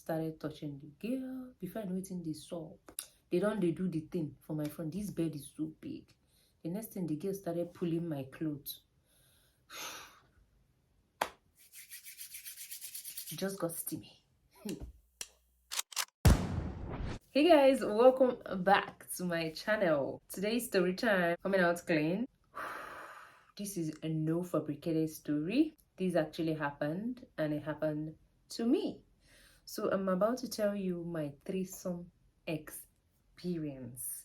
started touching the girl. Before I know it, they saw. They do the thing for my friend. This bed is so big. The next thing, the girl started pulling my clothes. It just got steamy. Hey guys, welcome back to my channel. Today's story time coming out clean. This is a no fabricated story. This actually happened, and it happened to me. So I'm about to tell you my threesome experience.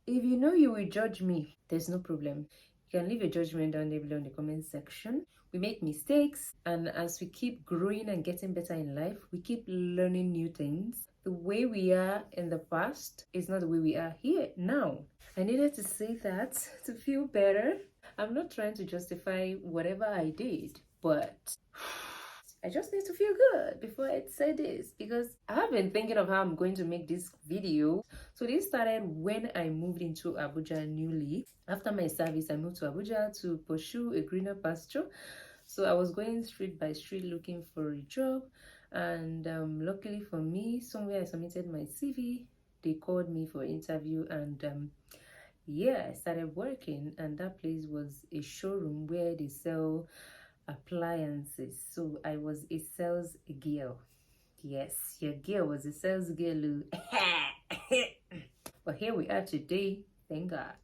If you know you will judge me, there's no problem. You can leave a judgment down there below in the comment section. We make mistakes, and as we keep growing and getting better in life, we keep learning new things. The way we are in the past is not the way we are here now. I needed to say that to feel better. I'm not trying to justify whatever I did, but I just need to feel good before I say this, because I have been thinking of how I'm going to make this video. So this started when I moved into Abuja newly. After my service, I moved to Abuja to pursue a greener pasture. So I was going street by street looking for a job, and luckily for me, somewhere I submitted my CV. They called me for interview, and yeah, I started working, and that place was a showroom where they sell appliances. So I was a sales girl. Yes, your girl was a sales girl. But here we are today, thank God.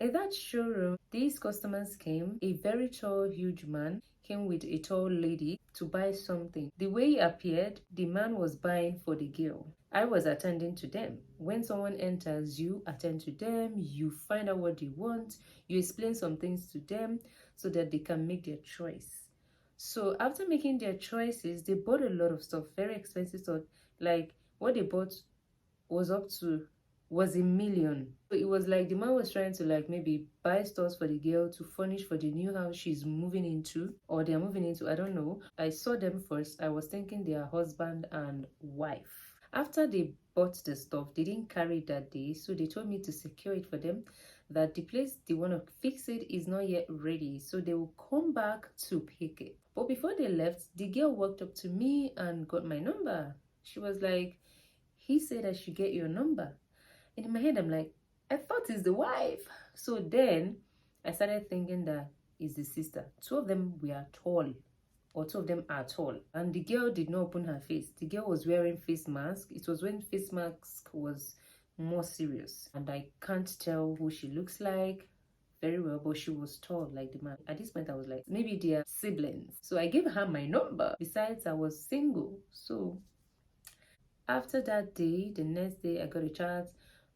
In that showroom, these customers came. A very tall, huge man came with a tall lady to buy something. The way he appeared, the man was buying for the girl. I was attending to them. When someone enters, you attend to them, you find out what they want, you explain some things to them so that they can make their choice. So after making their choices, they bought a lot of stuff, very expensive stuff. Like what they bought was $1 million. So it was like the man was trying to like maybe buy stores for the girl to furnish for the new house she's moving into, or they're moving into, I don't know. I saw them first. I was thinking they are husband and wife. After they bought the stuff, they didn't carry it that day, so they told me to secure it for them, that the place they want to fix it is not yet ready, so they will come back to pick it. But before they left, the girl walked up to me and got my number. She was like, he said I should get your number. And in my head, I'm like, I thought it's the wife. So then I started thinking that it's the sister. Two of them were tall, or two of them are tall. And the girl did not open her face. The girl was wearing face mask. It was when face mask was more serious. And I can't tell who she looks like very well, but she was tall like the man. At this point, I was like, maybe they are siblings. So I gave her my number. Besides, I was single. So after that day, the next day, I got a chat.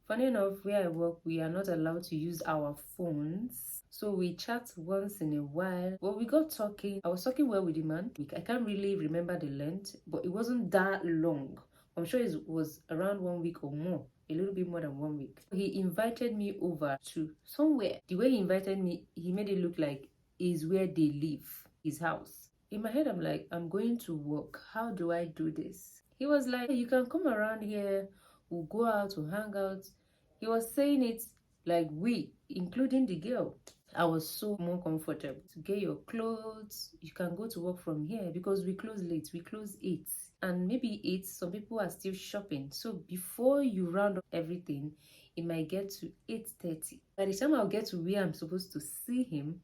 Funny enough, where I work, we are not allowed to use our phones. So we chat once in a while. Well, we got talking. I was talking well with the man. I can't really remember the length, but it wasn't that long. I'm sure it was around 1 week or more. A little bit more than 1 week. He invited me over to somewhere. The way he invited me, he made it look like is where they live, his house. In my head, I'm like, I'm going to work. How do I do this? He was like, you can come around here. We'll go out, we'll hang out. He was saying it like we, including the girl. I was so more comfortable to get your clothes. You can go to work from here because we close late. We close 8. And maybe 8, some people are still shopping. So before you round up everything, it might get to 8:30. By the time I'll get to where I'm supposed to see him,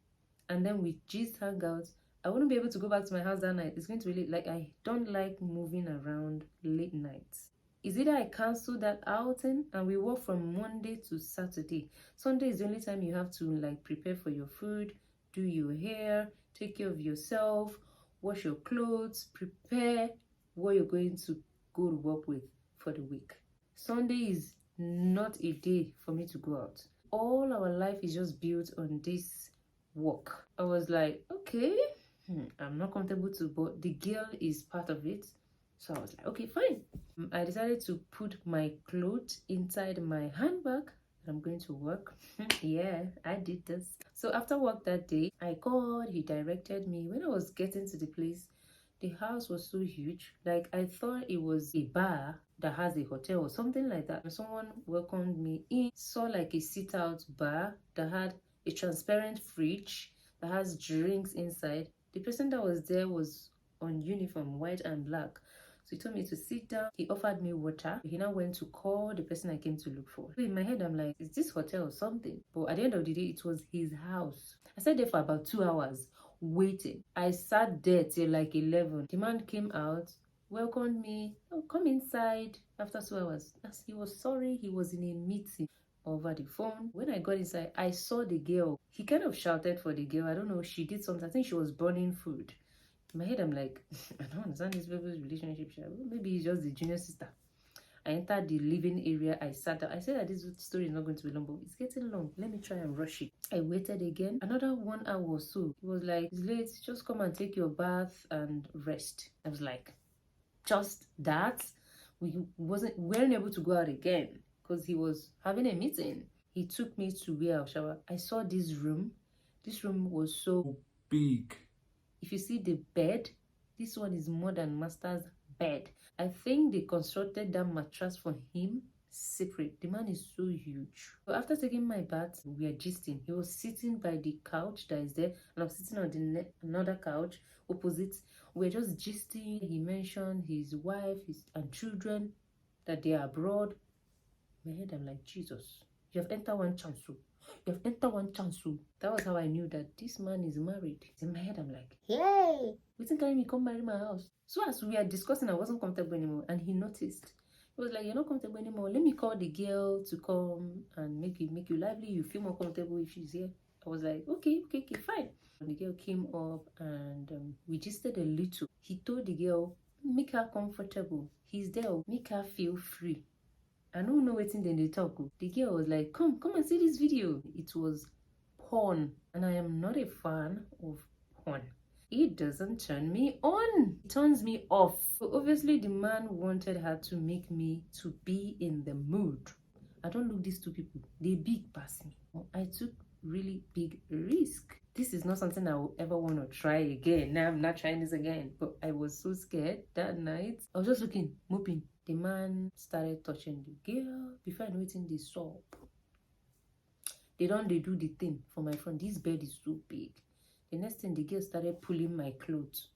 and then we just hang out, I wouldn't be able to go back to my house that night. It's going to be late. Like, I don't like moving around late nights. Is either I cancel that outing and we work from Monday to Saturday. Sunday is the only time you have to like prepare for your food, do your hair, take care of yourself, wash your clothes, prepare what you're going to go to work with for the week. Sunday is not a day for me to go out. All our life is just built on this work. I was like, okay, I'm not comfortable too, but the girl is part of it. So I was like, okay, fine. I decided to put my clothes inside my handbag. I'm going to work. Yeah, I did this. So after work that day, I called, he directed me. When I was getting to the place, the house was so huge. Like, I thought it was a bar that has a hotel or something like that. Someone welcomed me in, saw like a sit-out bar that had a transparent fridge that has drinks inside. The person that was there was on uniform, white and black. So he told me to sit down. He offered me water. He now went to call the person I came to look for. So in my head, I'm like, is this hotel or something? But at the end of the day, it was his house. I sat there for about 2 hours waiting. I sat there till like 11. The man came out, welcomed me. Oh, come inside. After 2 hours, as he was sorry, he was in a meeting over the phone. When I got inside, I saw the girl. He kind of shouted for the girl. I don't know, she did something. I think she was burning food. In my head, I'm like, I don't understand this people's relationship. Maybe it's just the junior sister. I entered the living area. I sat down. I said that this story is not going to be long, but it's getting long. Let me try and rush it. I waited again. Another 1 hour or so. He was like, it's late. Just come and take your bath and rest. I was like, just that? We weren't able to go out again because he was having a meeting. He took me to where I'll shower. I saw this room. This room was so big. If you see the bed, this one is more than master's bed. I think they constructed that mattress for him separate. The man is so huge. So after taking my bath, we are gisting. He was sitting by the couch that is there, and I was sitting on the another couch opposite. We're just gisting. He mentioned his wife, and children, that they are abroad. In my head, I'm like, Jesus, you have entered one chance. You have entered one chance. That was how I knew that this man is married. In my head, I'm like, yay! We think I me come marry my house. So as we are discussing, I wasn't comfortable anymore, and he noticed. He was like, you're not comfortable anymore. Let me call the girl to come and make you lively. You feel more comfortable if she's here. I was like, okay, fine. And the girl came up and we gisted a little. He told the girl, make her comfortable. He's there. Make her feel free. I don't know what's in the talk. The girl was like, come and see this video. It was porn, and I am not a fan of porn. It doesn't turn me on. It turns me off. So obviously the man wanted her to make me to be in the mood. I don't look these two people. They big past me. I took really big risk. This is not something I will ever want to try again. Now I'm not trying this again. But I was so scared that night. I was just looking, moping. The man started touching the girl. Before I know it, they saw. They do the thing for my friend. This bed is so big. The next thing, the girl started pulling my clothes.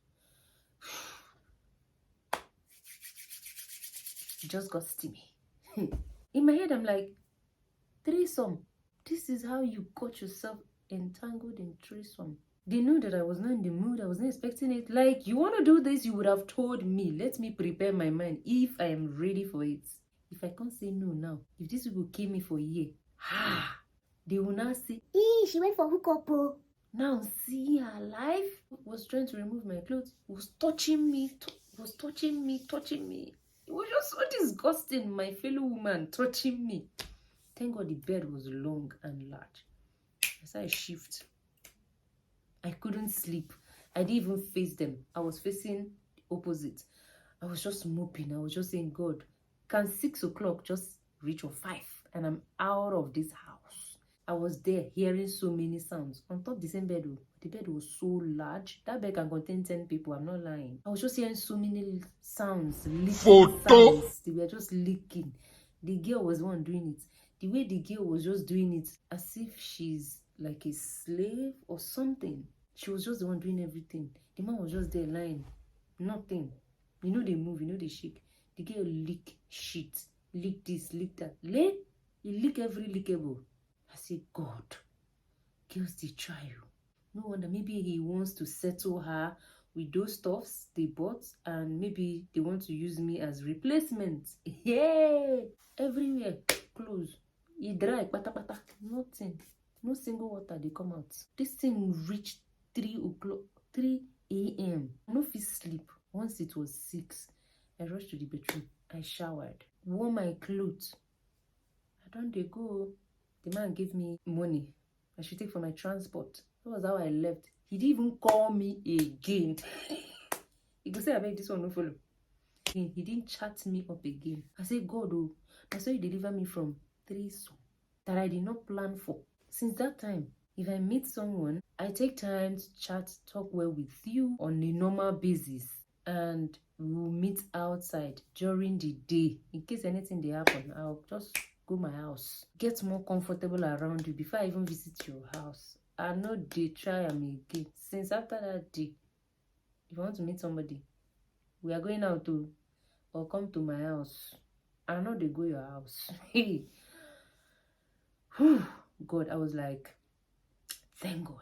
It just got steamy. In my head, I'm like, threesome. This is how you got yourself entangled in threesome. They knew that I was not in the mood. I was not expecting it. Like, you want to do this, you would have told me. Let me prepare my mind if I am ready for it. If I can't say no now, if these people kill me for a year, they will now say, she went for hookup. Now see her life. Was trying to remove my clothes. Was touching me. It was just so disgusting. My fellow woman touching me. Thank God the bed was long and large. I saw a shift. I couldn't sleep. I didn't even face them. I was facing the opposite. I was just moping. I was just saying, God, can 6 o'clock just reach or 5? And I'm out of this house. I was there hearing so many sounds. On top of the same bed, the bed was so large. That bed can contain 10 people. I'm not lying. I was just hearing so many sounds. Leaking sounds. They were just leaking. The girl was the one doing it. The way the girl was just doing it, as if she's like a slave or something. She was just the one doing everything. The man was just there lying. Nothing. You know they move, you know they shake. The girl lick shit. Lick this, lick that. He lick every lickable. I said, God, girls, they try you. No wonder, maybe he wants to settle her with those stuffs they bought, and maybe they want to use me as replacement. Hey, everywhere close. He dry, pata. Nothing. No single water, they come out. This thing reached 3 a.m. No fit sleep. Once it was 6, I rushed to the bedroom. I showered, wore my clothes. I don't dey go. The man gave me money I should take for my transport. That was how I left. He didn't even call me again. He could say, I beg this one no follow. He didn't chat me up again. I said, God, that's why you deliver me from threesome that I did not plan for. Since that time, if I meet someone, I take time to chat, talk well with you on a normal basis, and we'll meet outside during the day. In case anything they happen, I'll just go my house, get more comfortable around you before I even visit your house. I know they try me again. Since after that day, if I want to meet somebody, we are going out to or come to my house. I know they go your house. Hey, God, I was like, thank God.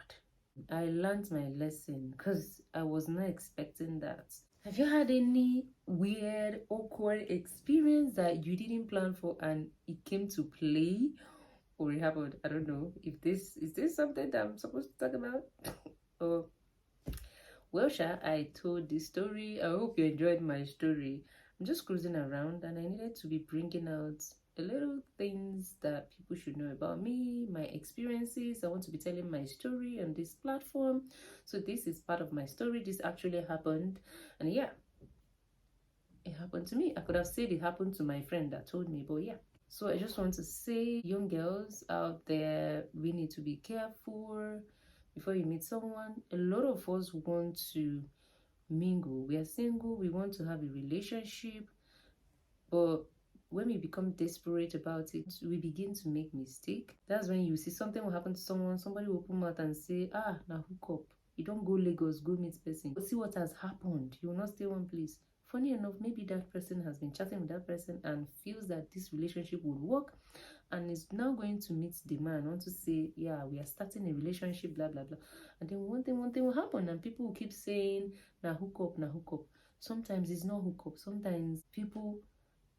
I learned my lesson because I was not expecting that. Have you had any weird, awkward experience that you didn't plan for and it came to play? Or it happened? I don't know. If this is this something that I'm supposed to talk about? Oh, well, Sha, I told this story. I hope you enjoyed my story. I'm just cruising around and I needed to be bringing out a little things that people should know about me, my experiences. I want to be telling my story on this platform. So this is part of my story. This actually happened. And yeah, it happened to me. I could have said it happened to my friend that told me, but yeah. So I just want to say, young girls out there, we need to be careful before you meet someone. A lot of us want to mingle. We are single, we want to have a relationship, but when we become desperate about it, we begin to make mistake. That's when you see something will happen to someone, somebody will open mouth and say, now hook up. You don't go Lagos, go meet person. But see what has happened. You will not stay one place. Funny enough, maybe that person has been chatting with that person and feels that this relationship would work and is now going to meet the man, want to say, yeah, we are starting a relationship, blah blah blah. And then one thing will happen, and people will keep saying, now hook up, now hook up. Sometimes it's not hook up. Sometimes people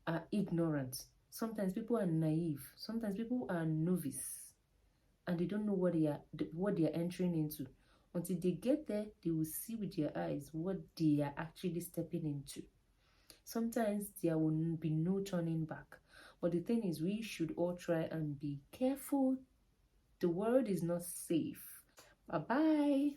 are ignorant. Sometimes people are naive. Sometimes people are novice and they don't know what they are entering into. Until they get there, they will see with their eyes what they are actually stepping into. Sometimes there will be no turning back. But the thing is, we should all try and be careful. The world is not safe. Bye bye.